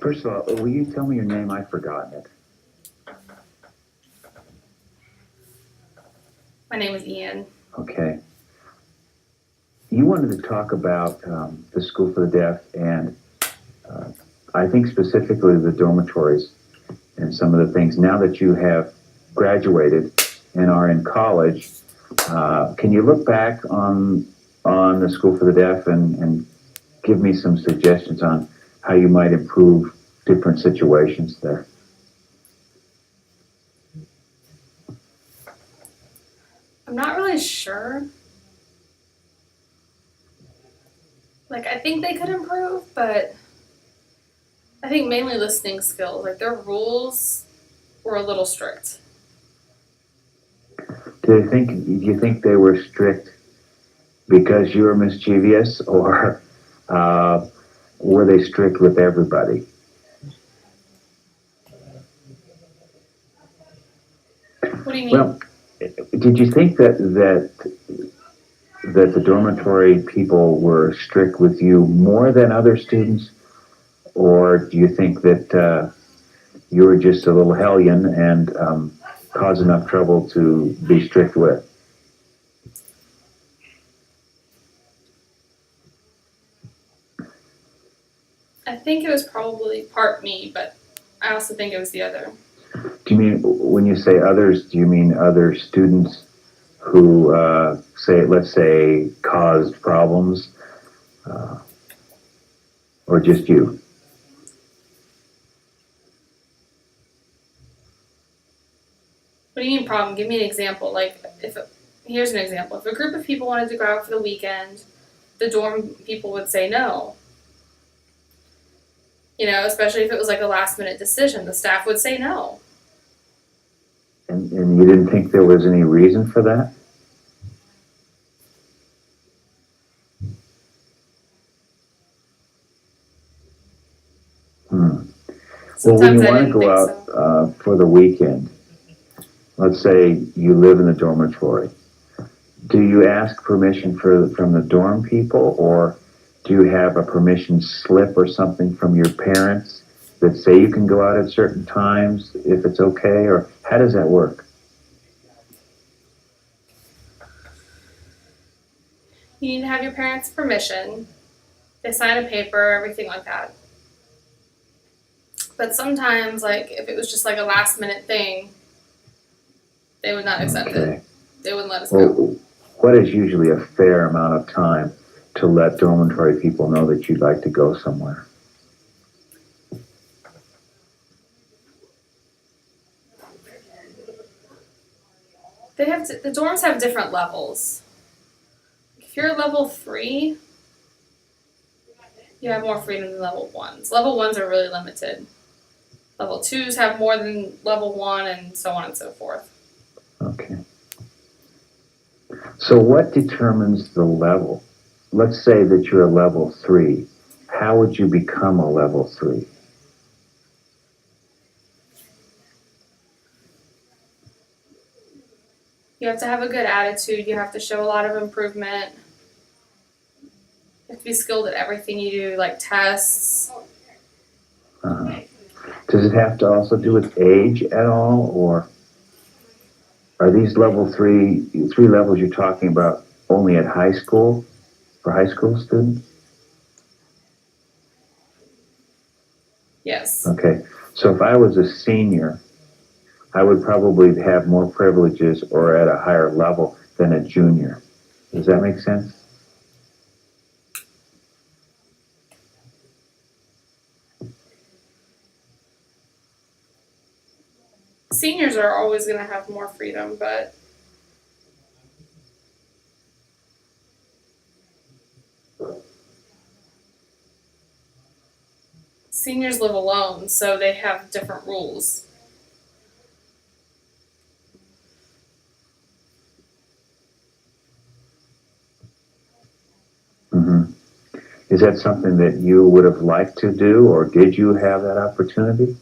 First of all, will you tell me your name? I've forgotten it. My name is Ian. Okay. You wanted to talk about the School for the Deaf and I think specifically the dormitories and some of the things. Now that you have graduated and are in college, can you look back on the School for the Deaf and give me some suggestions on how you might improve different situations there? I'm not really sure. Like, I think they could improve, but I think mainly listening skills. Like, their rules were a little strict. Do you think they were strict because you were mischievous, or were they strict with everybody? What do you mean? Well, did you think that the dormitory people were strict with you more than other students, or do you think that you were just a little hellion and caused enough trouble to be strict with? I think it was probably part me, but I also think it was the other. Do you mean, when you say others, do you mean other students who, let's say, caused problems, or just you? What do you mean problem? Give me an example. Like, here's an example. If a group of people wanted to go out for the weekend, the dorm people would say no. You know, especially if it was like a last minute decision, the staff would say no. And you didn't think there was any reason for that? Well, when Sometimes you I want to didn't go think out so. for the weekend, let's say you live in the dormitory, do you ask permission from the dorm people, or do you have a permission slip or something from your parents that say you can go out at certain times if it's okay, or how does that work? You need to have your parents' permission. They sign a paper, everything like that. But sometimes, like, if it was just like a last minute thing, they would not accept Okay. it. They wouldn't let us go. Well, what is usually a fair amount of time to let dormitory people know that you'd like to go somewhere? The dorms have different levels. If you're level 3, you have more freedom than level 1s. Level 1s are really limited. Level 2s have more than level 1, and so on and so forth. Okay. So what determines the level? Let's say that you're a level 3. How would you become a level 3? You have to have a good attitude. You have to show a lot of improvement. You have to be skilled at everything you do, like tests. Uh, does it have to also do with age at all, or are these level three levels you're talking about only at high school, for high school students? Yes. Okay, so if I was a senior, I would probably have more privileges or at a higher level than a junior. Does that make sense? Seniors are always going to have more freedom, but seniors live alone, so they have different rules. Mm-hmm. Is that something that you would have liked to do, or did you have that opportunity?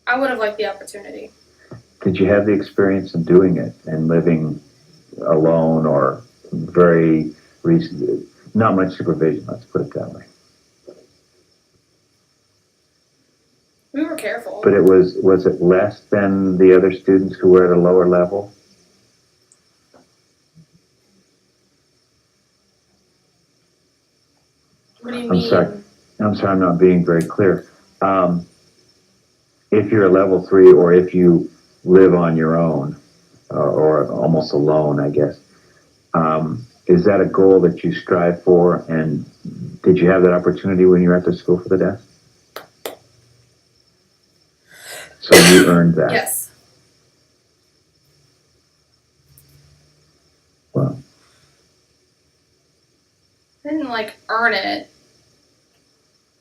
I would have liked the opportunity. Did you have the experience in doing it and living alone, or very recent? not much supervision, let's put it that way. We were careful. But was it less than the other students who were at a lower level? What do you mean? I'm sorry, I'm not being very clear. If you're a level 3, or if you live on your own, or almost alone, I guess, is that a goal that you strive for? And did you have that opportunity when you were at the School for the Deaf? So you earned that. Yes. Well, I didn't earn it.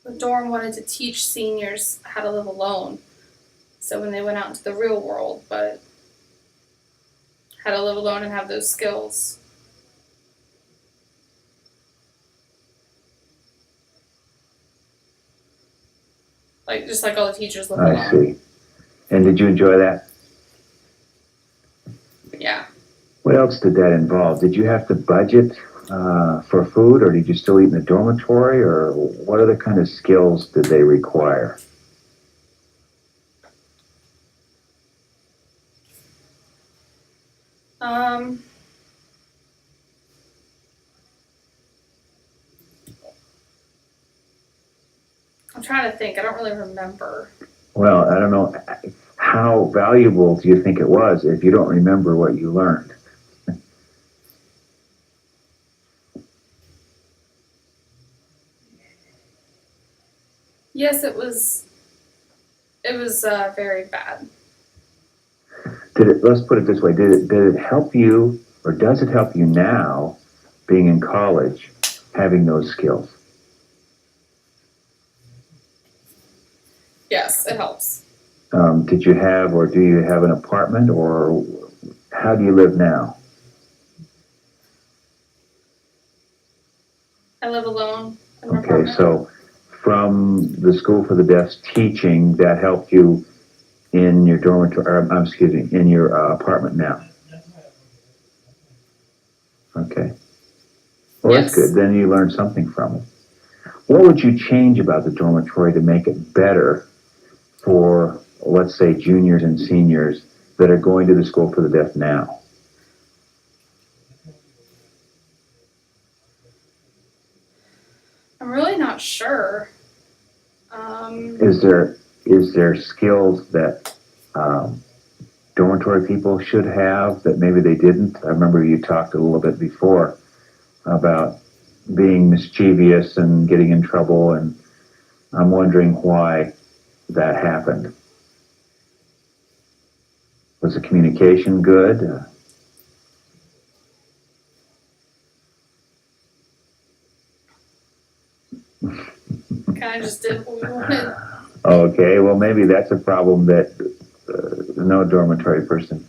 The dorm wanted to teach seniors how to live alone. So when they went out into the real world, but how to live alone and have those skills. Just like all the teachers live alone. I see. And did you enjoy that? Yeah. What else did that involve? Did you have to budget for food, or did you still eat in the dormitory, or what other kind of skills did they require? I'm trying to think. I don't really remember. Well, I don't know. How valuable do you think it was if you don't remember what you learned? Yes, it was. It was very bad. Let's put it this way. Did it help you, or does it help you now, being in college, having those skills? Yes, it helps. Did you have, or do you have an apartment, or how do you live now? I live alone in my Okay, apartment. so from the School for the Deaf's teaching, that helped you in your dormitory, in your apartment now. Okay. Well, Yes. that's good. Then you learned something from it. What would you change about the dormitory to make it better for, let's say, juniors and seniors that are going to the School for the Deaf now? I'm really not sure. Is there skills that dormitory people should have that maybe they didn't? I remember you talked a little bit before about being mischievous and getting in trouble, and I'm wondering why that happened. Was the communication good? Kind of just did what we wanted. Okay, well, maybe that's a problem that no dormitory person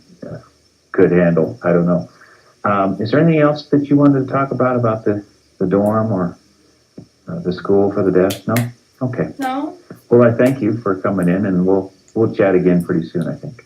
could handle. I don't know. Is there anything else that you wanted to talk about the dorm or the School for the Deaf? No? Okay. No? Well, I thank you for coming in, and we'll chat again pretty soon, I think.